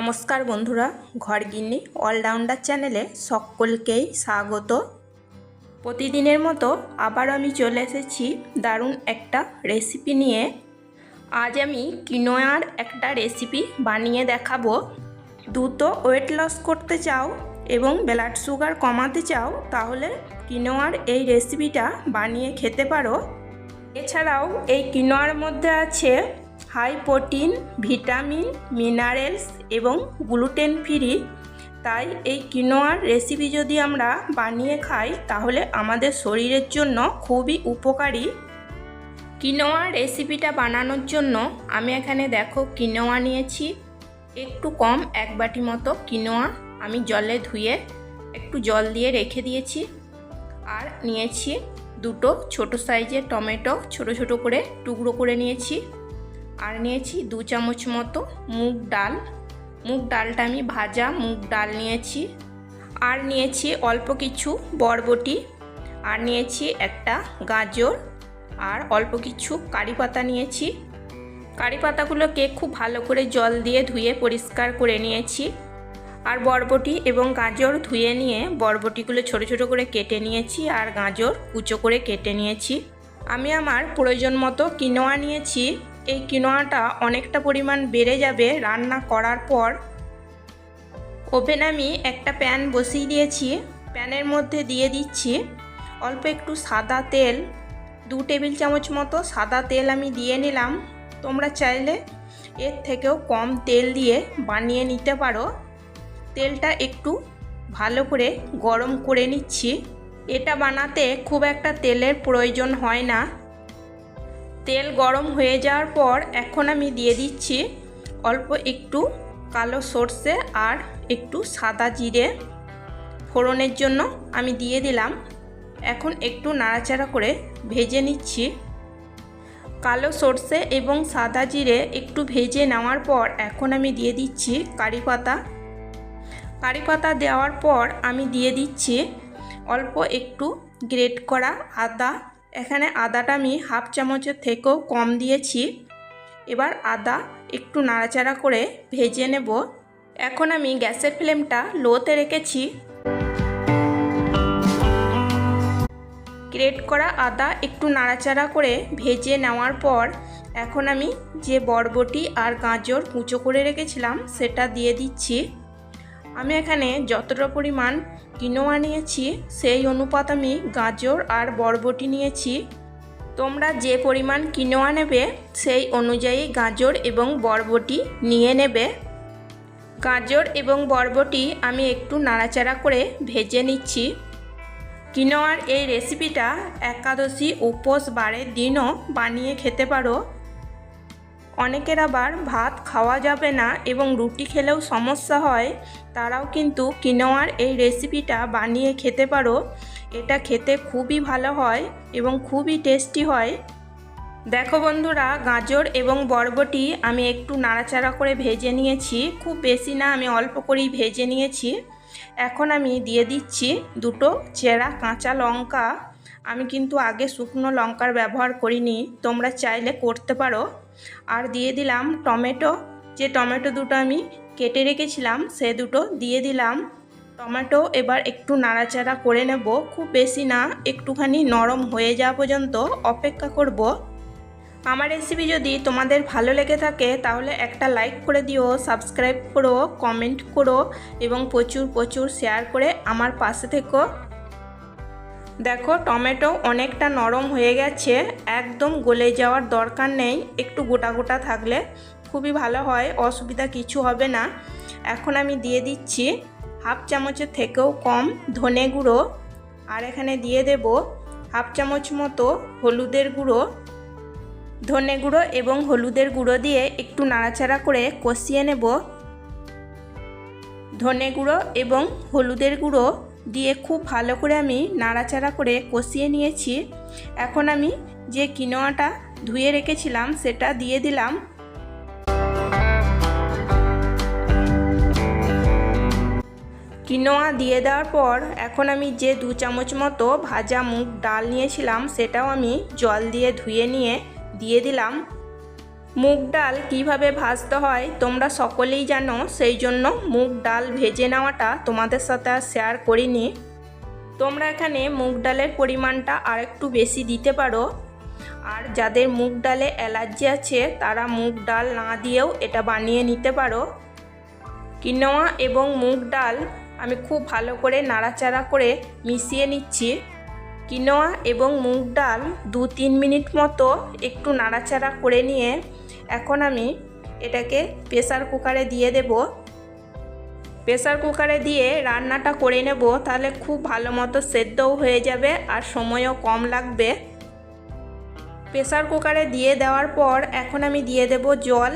নমস্কার বন্ধুরা, ঘরগিন্নি অলরাউন্ডার চ্যানেলে সকলকেই স্বাগত। প্রতিদিনের মতো আবার আমি চলে এসেছি দারুণ একটা রেসিপি নিয়ে। আজ আমি কিনোয়ার একটা রেসিপি বানিয়ে দেখাবো। দ্রুত ওয়েট লস করতে চাও এবং ব্লাড সুগার কমাতে চাও তাহলে কিনোয়ার এই রেসিপিটা বানিয়ে খেতে পারো। এছাড়াও এই কিনোয়ার মধ্যে আছে হাই প্রোটিন, ভিটামিন, মিনারেলস এবং গ্লুটেন ফ্রি। তাই এই কিনোয়ার রেসিপি যদি আমরা বানিয়ে খাই তাহলে আমাদের শরীরের জন্য খুবই উপকারী। কিনোয়ার রেসিপিটা বানানোর জন্য আমি এখানে দেখো কিনোয়া নিয়েছি একটু কম, 1 বাটি মতো কিনোয়া আমি জলে ধুয়ে একটু জল দিয়ে রেখে দিয়েছি। আর নিয়েছি দুটো ছোট সাইজের টমেটো, ছোট ছোট করে টুকরো করে নিয়েছি। আর নিয়েছি 2 চামচ মতো মুগ ডাল। মুগ ডালটা আমি ভাজা মুগ ডাল নিয়েছি। আর নিয়েছি অল্প কিছু বরবটি। আর নিয়েছি একটা গাজর আর অল্প কিছু কারি পাতা নিয়েছি। কারি পাতাগুলোকে খুব ভালো করে জল দিয়ে ধুয়ে পরিষ্কার করে নিয়েছি। আর বরবটি এবং গাজর ধুয়ে নিয়ে বরবটিগুলো ছোট ছোট করে কেটে নিয়েছি আর গাজর কুচো করে কেটে নিয়েছি। আমি আমার প্রয়োজন মতো কিনোয়া নিয়েছি। এই কিনোয়াটা অনেকটা পরিমাণ বেড়ে যাবে রান্না করার পর। ওভেনে আমি একটা প্যান বসিয়ে দিয়েছি। প্যানের মধ্যে দিয়ে দিচ্ছি অল্প একটু সাদা তেল। 2 টেবিল চামচ মতো সাদা তেল আমি দিয়ে নিলাম। তোমরা চাইলে এর থেকেও কম তেল দিয়ে বানিয়ে নিতে পারো। তেলটা একটু ভালো করে গরম করে নিচ্ছি। এটা বানাতে খুব একটা তেলের প্রয়োজন হয় না। তেল গরম হয়ে যাওয়ার পর এখন আমি দিয়ে দিচ্ছি অল্প একটু কালো সর্ষে আর একটু সাদা জিরে ফোড়নের জন্য আমি দিয়ে দিলাম। এখন একটু নাড়াচাড়া করে ভেজে নিচ্ছি। কালো সর্ষে এবং সাদা জিরে একটু ভেজে নেওয়ার পর এখন আমি দিয়ে দিচ্ছি কারি পাতা। কারি পাতা দেওয়ার পর আমি দিয়ে দিচ্ছি অল্প একটু গ্রেট করা আদা। এখানে আদাটা আমি 1/2 চামচের থেকেও কম দিয়েছি। এবার আদা একটু নাড়াচাড়া করে ভেজে নেব। এখন আমি গ্যাসের ফ্লেমটা লোতে রেখেছি। গ্রেট করা আদা একটু নাড়াচাড়া করে ভেজে নেওয়ার পর এখন আমি যে বরবটি আর গাজর কুচো করে রেখেছিলাম সেটা দিয়ে দিচ্ছি। আমি এখানে যতটা পরিমাণ কিনোয়া নিয়েছি সেই অনুপাত আমি গাজর আর বরবটি নিয়েছি। তোমরা যে পরিমাণ কিনোয়া নেবে সেই অনুযায়ী গাজর এবং বরবটি নিয়ে নেবে। গাজর এবং বরবটি আমি একটু নাড়াচাড়া করে ভেজে নিচ্ছি। কিনোয়ার এই রেসিপিটা একাদশী উপোস বারের দিনও বানিয়ে খেতে পারো। অনেকের আবার ভাত খাওয়া যাবে না এবং রুটি খেলেও সমস্যা হয়, তারাও কিন্তু কিনোয়ার এই রেসিপিটা বানিয়ে খেতে পারো। এটা খেতে খুবই ভালো হয় এবং খুবই টেস্টি হয়। দেখো বন্ধুরা, গাজর এবং বরবটি আমি একটু নাড়াচাড়া করে ভেজে নিয়েছি। খুব বেশি না, আমি অল্প করেই ভেজে নিয়েছি। এখন আমি দিয়ে দিচ্ছি 2টো চেরা কাঁচা লঙ্কা। আমি কিন্তু আগে শুকনো লঙ্কার ব্যবহার করিনি, তোমরা চাইলে করতে পারো। আর দিয়ে দিলাম টমেটো। যে টমেটো দুটো আমি কেটে রেখেছিলাম সে দুটো দিয়ে দিলাম। টমেটো এবার একটু নাড়াচাড়া করে নেব, খুব বেশি না, একটুখানি নরম হয়ে যাওয়া পর্যন্ত অপেক্ষা করব। আমার রেসিপি যদি তোমাদের ভালো লেগে থাকে তাহলে একটা লাইক করে দিও, সাবস্ক্রাইব করো, কমেন্ট করো এবং প্রচুর প্রচুর শেয়ার করে আমার পাশে থেকো। দেখো টমেটো অনেকটা নরম হয়ে গেছে, একদম গলে যাওয়ার দরকার নেই, একটু গোটা গোটা থাকলে খুবই ভালো হয়, অসুবিধা কিছু হবে না। এখন আমি দিয়ে দিচ্ছি 1/2 চামচের থেকেও কম ধনে গুঁড়ো। আর এখানে দিয়ে দেব 1/2 চামচ মতো হলুদের গুঁড়ো। ধনে গুঁড়ো এবং হলুদের গুঁড়ো দিয়ে একটু নাড়াচাড়া করে কষিয়ে নেব। ধনে গুঁড়ো এবং হলুদের গুঁড়ো দিয়ে খুব ভালো করে আমি নাড়াচাড়া করে কষিয়ে নিয়েছি। এখন আমি যে কিনোয়াটা ধুয়ে রেখেছিলাম সেটা দিয়ে দিলাম। কিনোয়া দিয়ে দেওয়ার পর এখন আমি যে 2 চামচ মতো ভাজা মুগ ডাল নিয়েছিলাম সেটাও আমি জল দিয়ে ধুয়ে নিয়ে দিয়ে দিলাম। মুগ ডাল কিভাবে ভাজতে হয় তোমরা সকলেই জানো, সেই জন্য মুগ ডাল ভেজে নেওয়াটা তোমাদের সাথে আর শেয়ার করিনি। তোমরা এখানে মুগ ডালের পরিমাণটা আরেকটু বেশি দিতে পারো। আর যাদের মুগ ডালে অ্যালার্জি আছে তারা মুগ ডাল না দিয়েও এটা বানিয়ে নিতে পারো। কিনোয়া এবং মুগ ডাল আমি খুব ভালো করে নাড়াচাড়া করে মিশিয়ে নিচ্ছি। কিনোয়া এবং মুগ ডাল 2-3 মিনিট মতো একটু নাড়াচাড়া করে নিয়ে এখন আমি এটাকে প্রেসার কুকারে দিয়ে দেব। প্রেসার কুকারে দিয়ে রান্নাটা করে নেব, তাহলে খুব ভালো মতো সেদ্ধও হয়ে যাবে আর সময়ও কম লাগবে। প্রেসার কুকারে দিয়ে দেওয়ার পর এখন আমি দিয়ে দেব জল।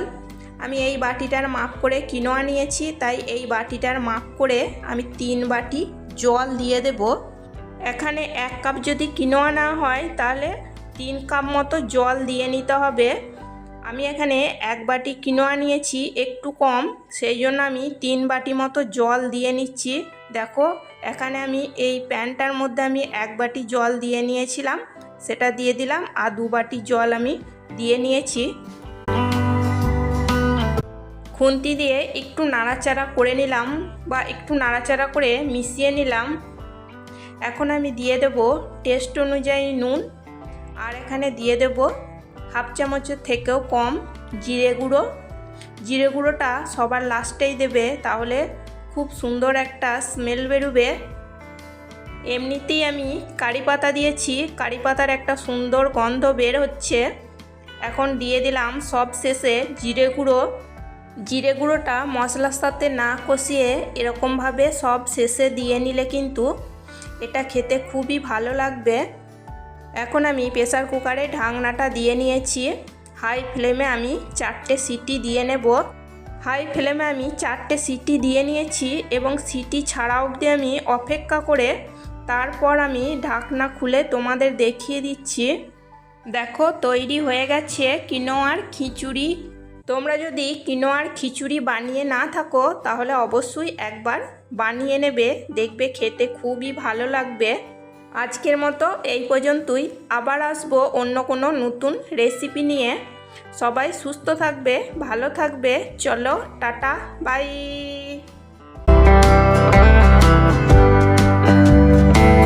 আমি এই বাটিটার মাপ করে কিনোয়া নিয়েছি, তাই এই বাটিটার মাপ করে আমি 3 বাটি জল দিয়ে দেব। এখানে 1 কাপ যদি কিনোয়া না হয় তাহলে 3 কাপ মতো জল দিয়ে নিতে হবে। আমি এখানে 1 বাটি কিনোয়া নিয়েছি, একটু কম, সেই জন্য আমি 3 বাটি মতো জল দিয়ে নিচ্ছি। দেখো এখানে আমি এই প্যানটার মধ্যে আমি 1 বাটি জল দিয়ে নিয়েছিলাম, সেটা দিয়ে দিলাম, আর 2 বাটি জল আমি দিয়ে নিয়েছি। খুন্তি দিয়ে একটু নাড়াচাড়া করে নিলাম বা একটু নাড়াচাড়া করে মিশিয়ে নিলাম। এখন আমি দিয়ে দেব টেস্ট অনুযায়ী নুন, আর এখানে দিয়ে দেব 1/2 চামচের থেকেও কম জিরে গুঁড়ো। জিরে গুঁড়োটা সবার লাস্টেই দেবে, তাহলে খুব সুন্দর একটা স্মেল বেরোবে। এমনিতেই আমি কারি পাতা দিয়েছি, কারি পাতার একটা সুন্দর গন্ধ বের হচ্ছে। এখন দিয়ে দিলাম সব শেষে জিরে গুঁড়ো। জিরে গুঁড়োটা মশলার সাথে না কষিয়ে এরকমভাবে সব শেষে দিয়ে নিলে কিন্তু এটা খেতে খুবই ভালো লাগবে। এখন আমি প্রেসার কুকারে ঢাকনাটা দিয়ে নিয়েছি। হাই ফ্লেমে আমি 4টে সিটি দিয়ে নেব। হাই ফ্লেমে আমি 4টে সিটি দিয়ে নিয়েছি এবং সিটি ছাড়া অবধি আমি অপেক্ষা করে তারপর আমি ঢাকনা খুলে তোমাদের দেখিয়ে দিচ্ছি। দেখো তৈরি হয়ে গেছে কিনোয়ার খিচুড়ি। তোমরা যদি কিনোয়ার খিচুড়ি বানিয়ে না থাকো তাহলে অবশ্যই একবার বানিয়ে নেবে, দেখবে খেতে খুবই ভালো লাগবে। আজকের মতো এই পর্যন্তই, আবার আসবো অন্য কোনো নতুন রেসিপি নিয়ে। সবাই সুস্থ থাকবে, ভালো থাকবে। চলো টাটা, বাই।